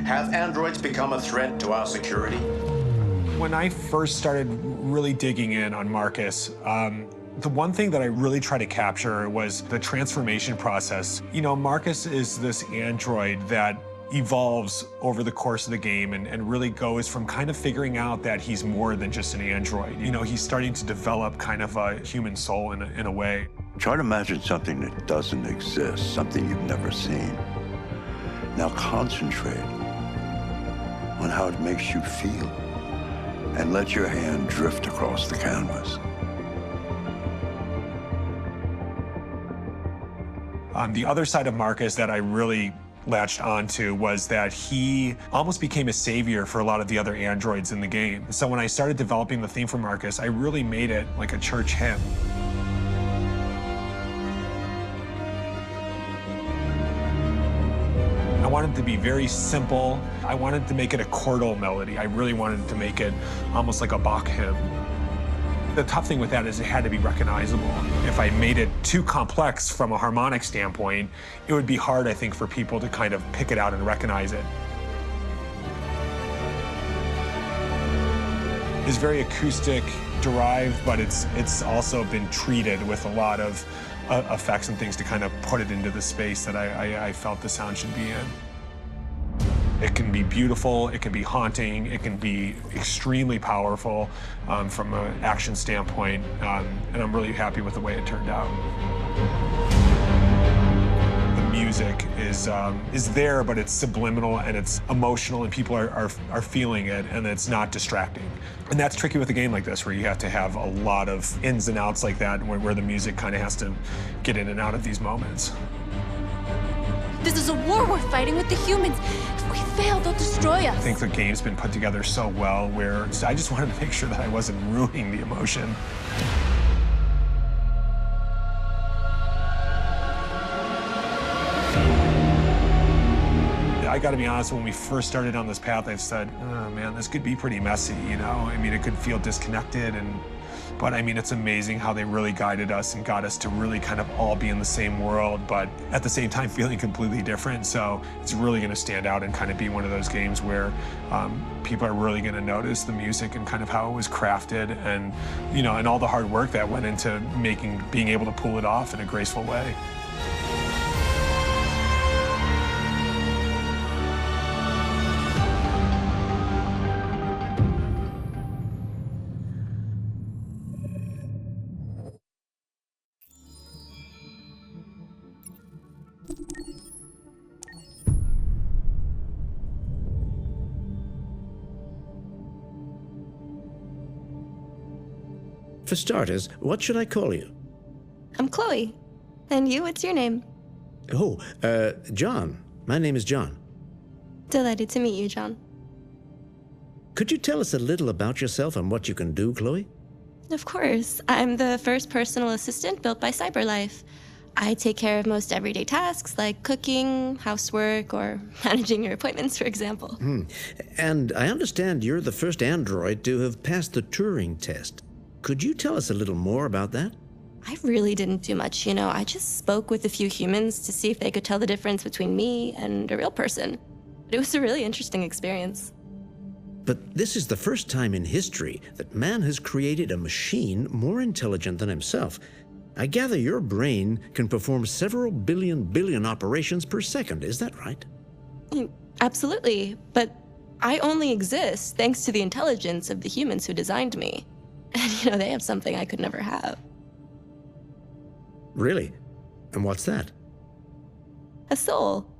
have androids become a threat to our security? When I first started really digging in on Marcus, the one thing that I really tried to capture was the transformation process. You know, Marcus is this android that evolves over the course of the game and really goes from kind of figuring out that he's more than just an android. You know, he's starting to develop kind of a human soul in a way. Try to imagine something that doesn't exist, something you've never seen. Now concentrate on how it makes you feel and let your hand drift across the canvas. The other side of Marcus that I really latched onto was that he almost became a savior for a lot of the other androids in the game. So when I started developing the theme for Marcus, I really made it like a church hymn. I wanted it to be very simple. I wanted to make it a chordal melody. I really wanted to make it almost like a Bach hymn. The tough thing with that is it had to be recognizable. If I made it too complex from a harmonic standpoint, it would be hard, I think, for people to kind of pick it out and recognize it. It's very acoustic derived, but it's also been treated with a lot of effects and things to kind of put it into the space that I felt the sound should be in. It can be beautiful, it can be haunting, it can be extremely powerful from an action standpoint, and I'm really happy with the way it turned out. The music is there, but it's subliminal and it's emotional, and people are feeling it, and it's not distracting. And that's tricky with a game like this, where you have to have a lot of ins and outs like that, where the music kind of has to get in and out of these moments. This is a war we're fighting with the humans. If we fail, they'll destroy us. I think the game's been put together so well where I just wanted to make sure that I wasn't ruining the emotion. I gotta be honest, when we first started on this path, I've said, oh man, this could be pretty messy, you know? I mean, it could feel disconnected, but I mean, it's amazing how they really guided us and got us to really kind of all be in the same world, but at the same time feeling completely different. So it's really gonna stand out and kind of be one of those games where people are really gonna notice the music and kind of how it was crafted, and, you know, and all the hard work that went into being able to pull it off in a graceful way. For starters, what should I call you? I'm Chloe. And you, what's your name? Oh, John. My name is John. Delighted to meet you, John. Could you tell us a little about yourself and what you can do, Chloe? Of course. I'm the first personal assistant built by CyberLife. I take care of most everyday tasks like cooking, housework, or managing your appointments, for example. And I understand you're the first android to have passed the Turing test. Could you tell us a little more about that? I really didn't do much, I just spoke with a few humans to see if they could tell the difference between me and a real person. But it was a really interesting experience. But this is the first time in history that man has created a machine more intelligent than himself. I gather your brain can perform several billion operations per second, is that right? Absolutely, but I only exist thanks to the intelligence of the humans who designed me. And they have something I could never have. Really? And what's that? A soul.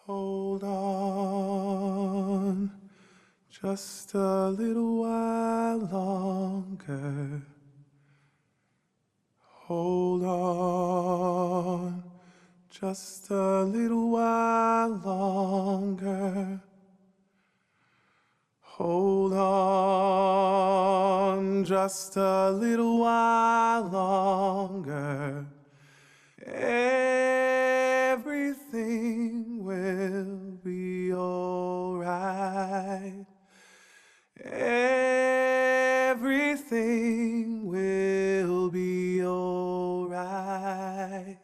Hold on, just a little while longer. Hold on, just a little while longer. Hold on, just a little while longer. Everything will be alright. Everything will be alright.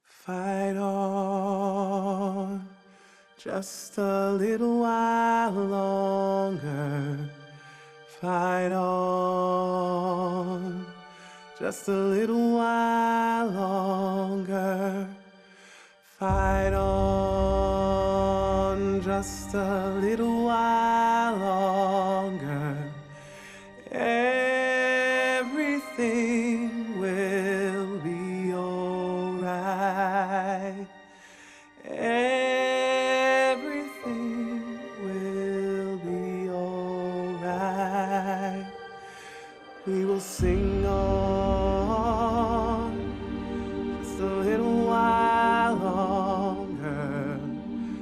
Fight on, just a little while longer. Fight on, just a little while longer. Fight on, just a little while longer. Everything will be alright. Everything will be alright. We will sing on, just a little while longer.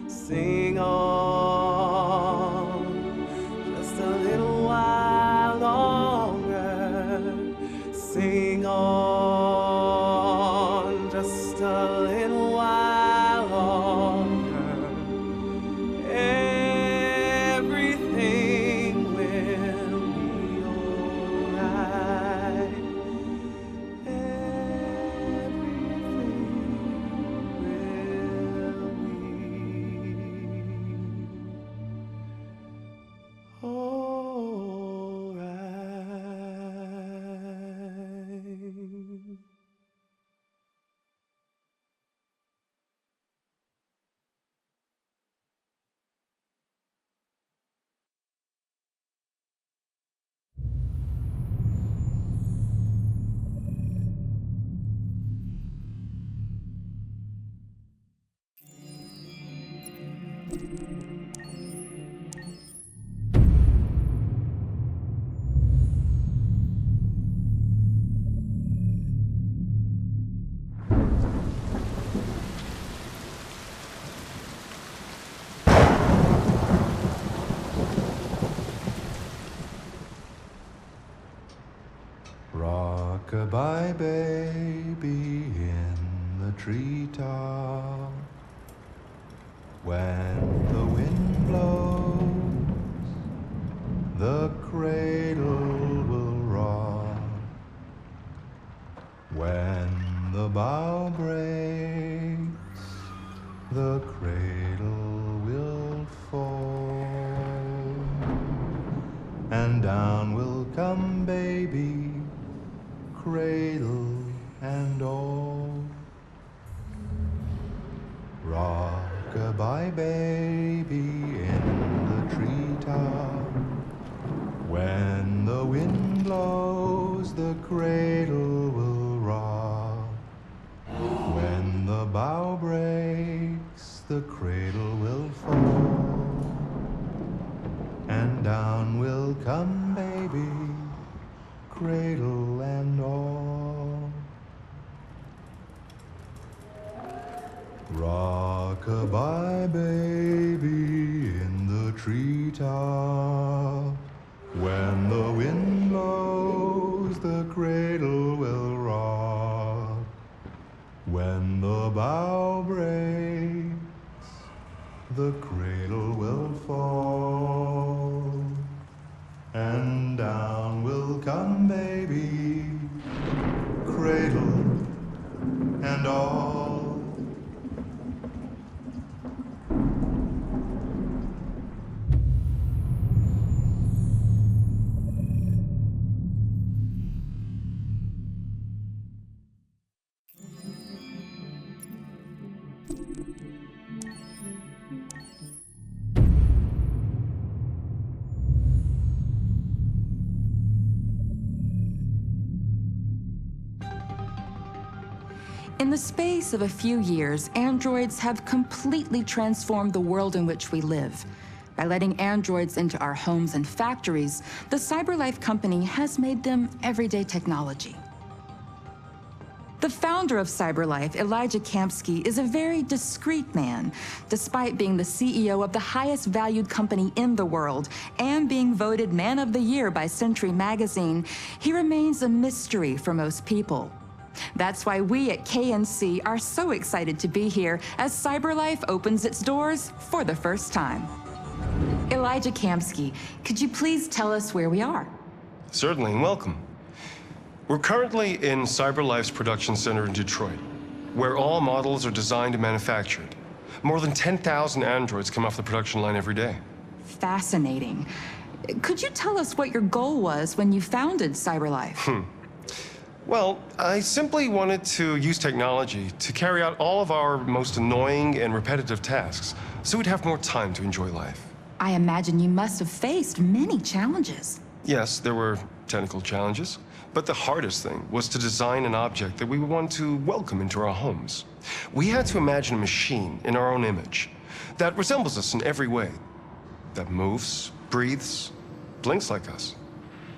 Sing on, just a little while longer. Sing on, just a little while longer. Everything will be alright. Rock-a-bye baby in the treetop. When the wind blows, the cradle will rock. When the bough breaks, the cradle will fall. Rock-a-bye baby in the treetop. When the wind blows, the cradle will rock. When the bough breaks, the cradle will fall. And down will come baby, cradle and all. Rock-a-bye baby in the treetop. When the wind blows, the cradle will rock. When the bough breaks, the cradle will fall. And down will come baby, cradle and all. In the space of a few years, androids have completely transformed the world in which we live. By letting androids into our homes and factories, the CyberLife company has made them everyday technology. The founder of CyberLife, Elijah Kamsky, is a very discreet man. Despite being the CEO of the highest valued company in the world and being voted Man of the Year by Century Magazine, he remains a mystery for most people. That's why we at KNC are so excited to be here as CyberLife opens its doors for the first time. Elijah Kamsky, could you please tell us where we are? Certainly, and welcome. We're currently in CyberLife's production center in Detroit, where all models are designed and manufactured. More than 10,000 androids come off the production line every day. Fascinating. Could you tell us what your goal was when you founded CyberLife? Well, I simply wanted to use technology to carry out all of our most annoying and repetitive tasks, so we'd have more time to enjoy life. I imagine you must have faced many challenges. Yes, there were technical challenges, but the hardest thing was to design an object that we would want to welcome into our homes. We had to imagine a machine in our own image that resembles us in every way, that moves, breathes, blinks like us,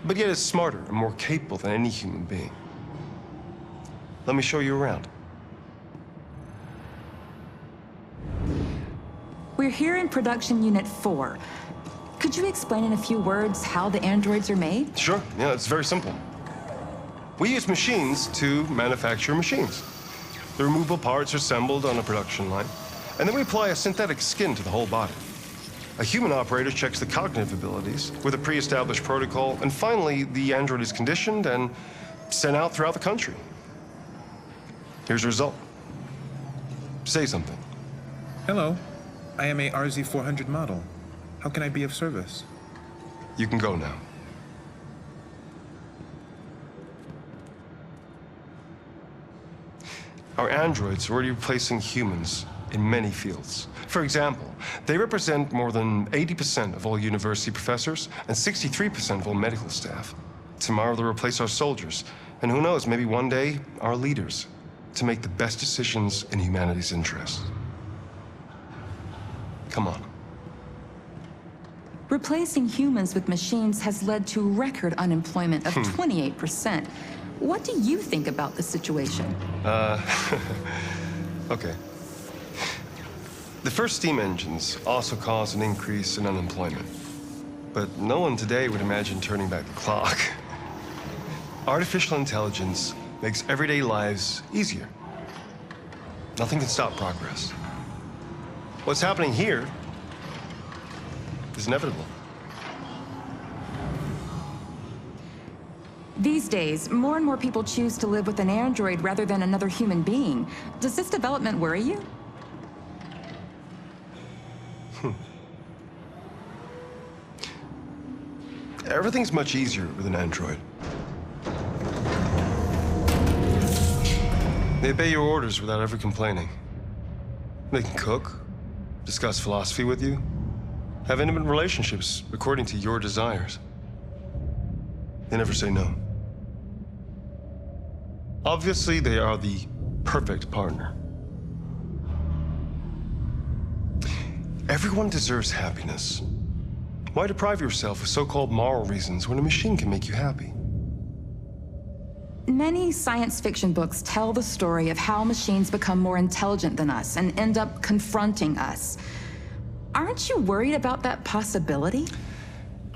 but yet is smarter and more capable than any human being. Let me show you around. We're here in Production Unit 4. Could you explain in a few words how the androids are made? Sure, yeah, it's very simple. We use machines to manufacture machines. The removable parts are assembled on a production line, and then we apply a synthetic skin to the whole body. A human operator checks the cognitive abilities with a pre-established protocol, and finally, the android is conditioned and sent out throughout the country. Here's the result. Say something. Hello. I am a RZ400 model. How can I be of service? You can go now. Our androids are already replacing humans in many fields. For example, they represent more than 80% of all university professors and 63% of all medical staff. Tomorrow they'll replace our soldiers, and who knows, maybe one day, our leaders, to make the best decisions in humanity's interest. Come on. Replacing humans with machines has led to record unemployment of 28%. What do you think about the situation? Okay. The first steam engines also caused an increase in unemployment. But no one today would imagine turning back the clock. Artificial intelligence makes everyday lives easier. Nothing can stop progress. What's happening here is inevitable. These days, more and more people choose to live with an android rather than another human being. Does this development worry you? Everything's much easier with an android. They obey your orders without ever complaining. They can cook, discuss philosophy with you, have intimate relationships according to your desires. They never say no. Obviously, they are the perfect partner. Everyone deserves happiness. Why deprive yourself of so-called moral reasons when a machine can make you happy? Many science fiction books tell the story of how machines become more intelligent than us and end up confronting us. Aren't you worried about that possibility?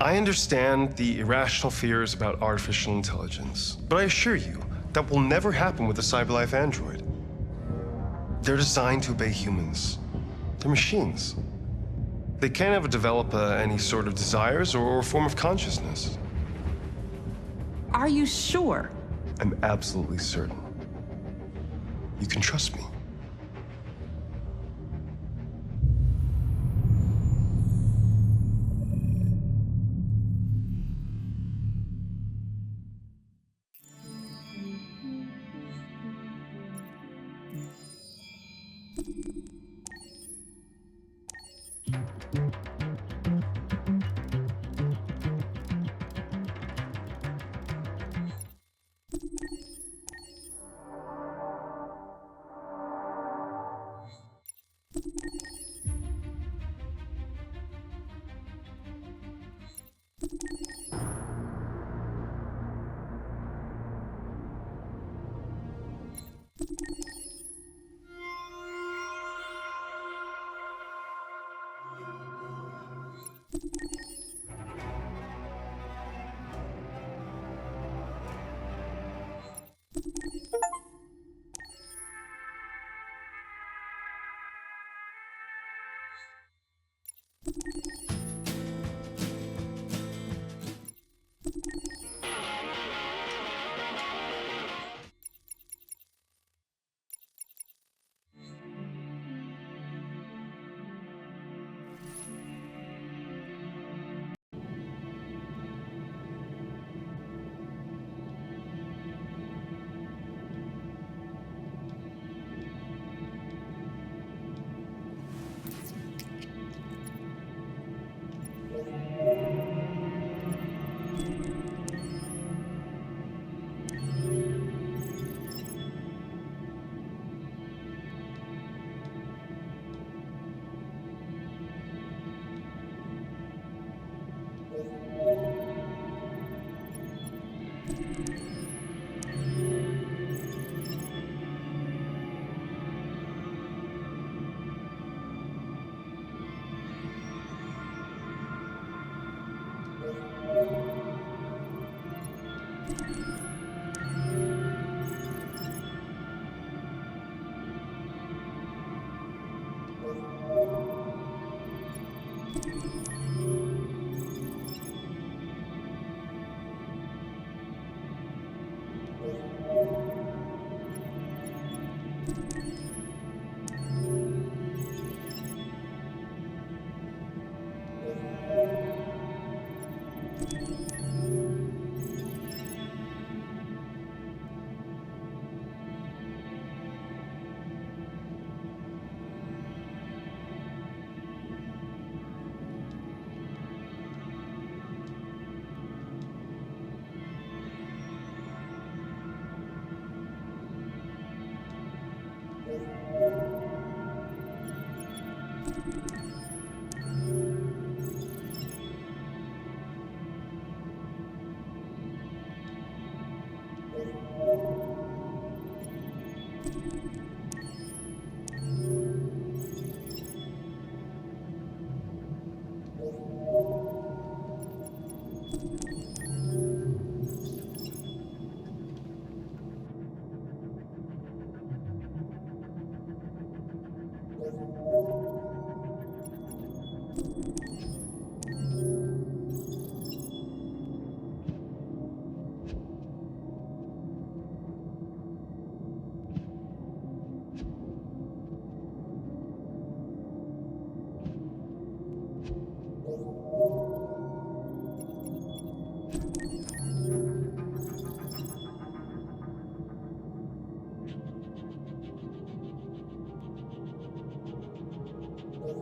I understand the irrational fears about artificial intelligence, but I assure you, that will never happen with a CyberLife android. They're designed to obey humans. They're machines. They can't ever develop any sort of desires or form of consciousness. Are you sure? I'm absolutely certain. You can trust me.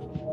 Thank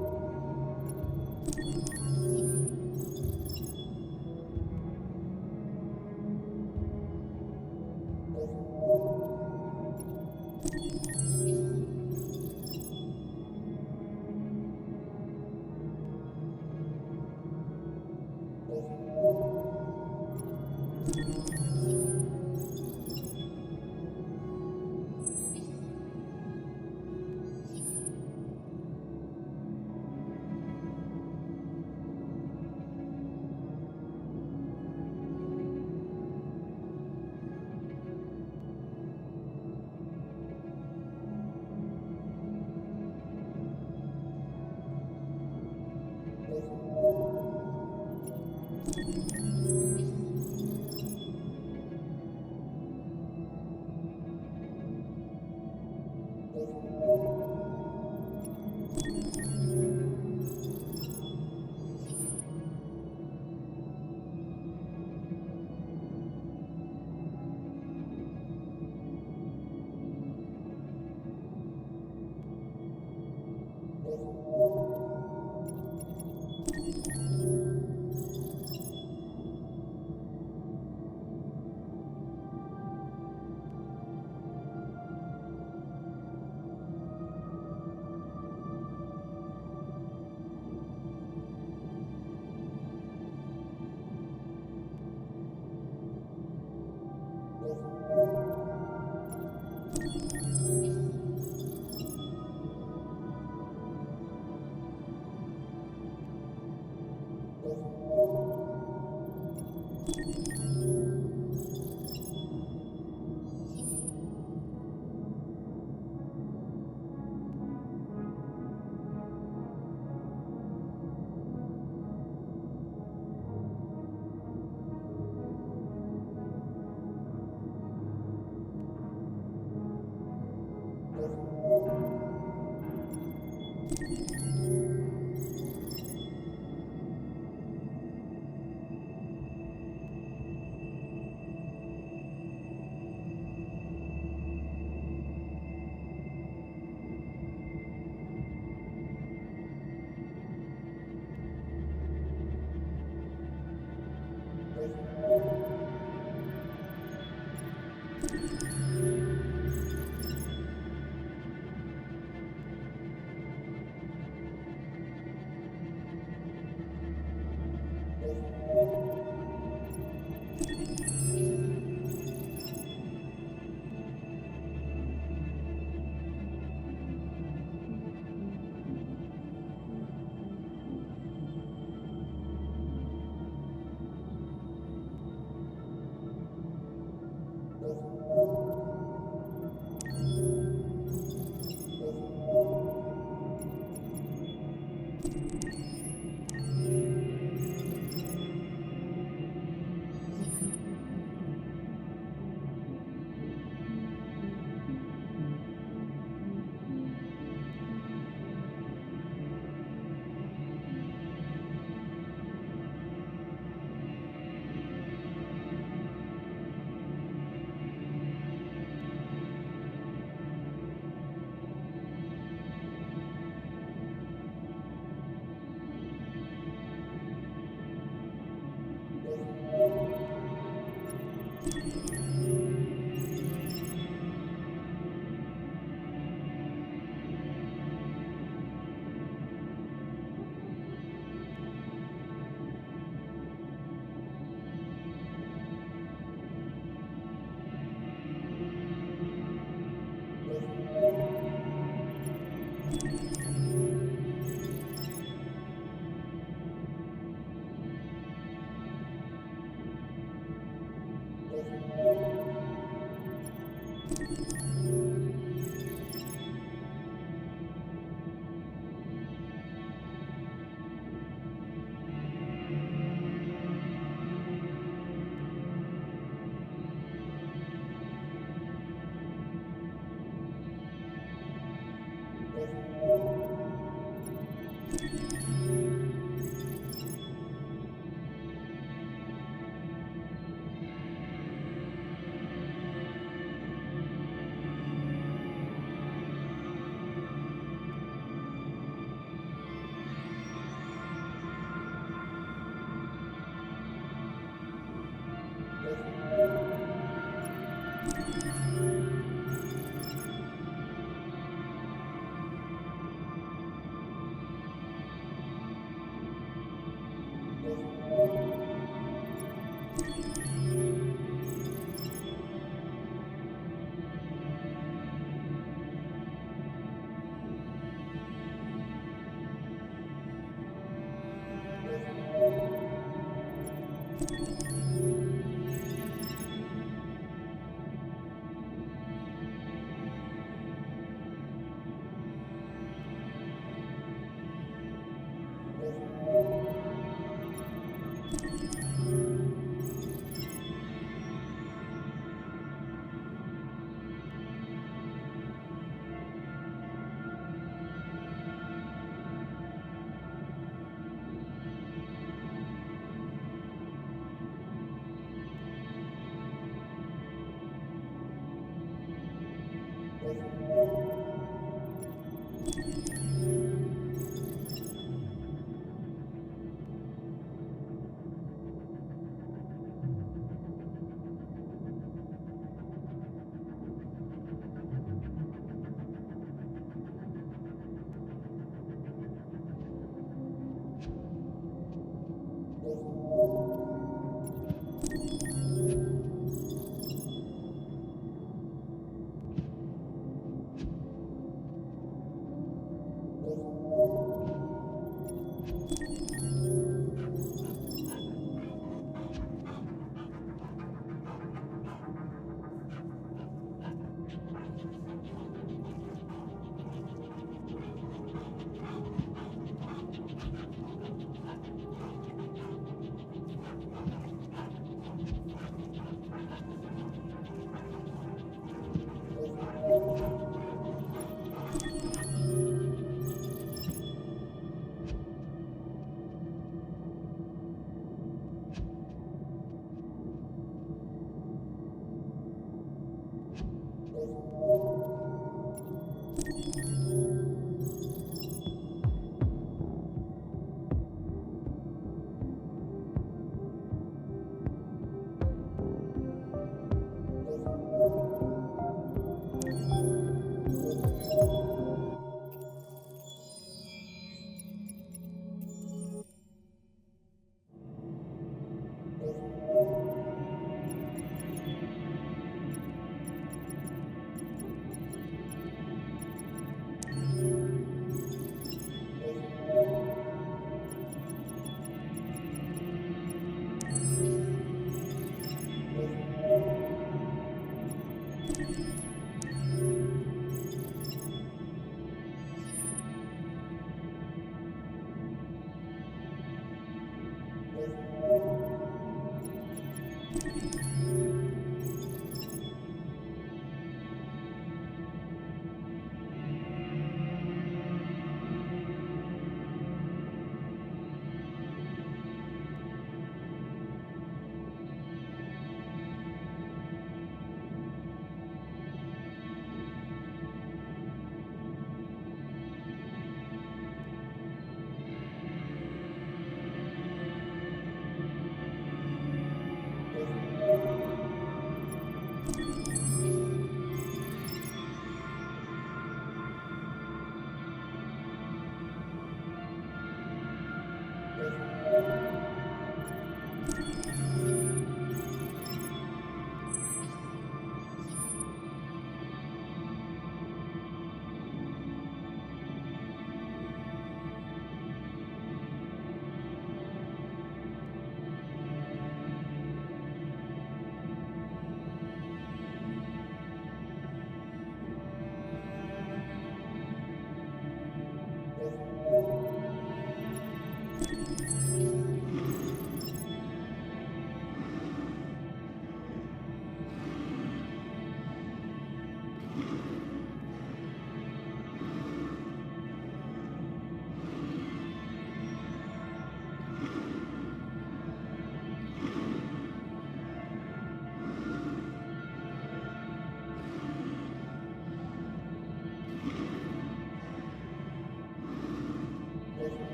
you.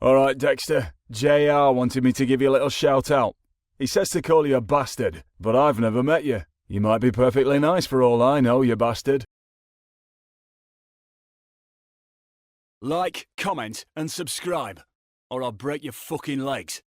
All right, Dexter. JR wanted me to give you a little shout out. He says to call you a bastard, but I've never met you. You might be perfectly nice for all I know, you bastard. Like, comment, and subscribe, or I'll break your fucking legs.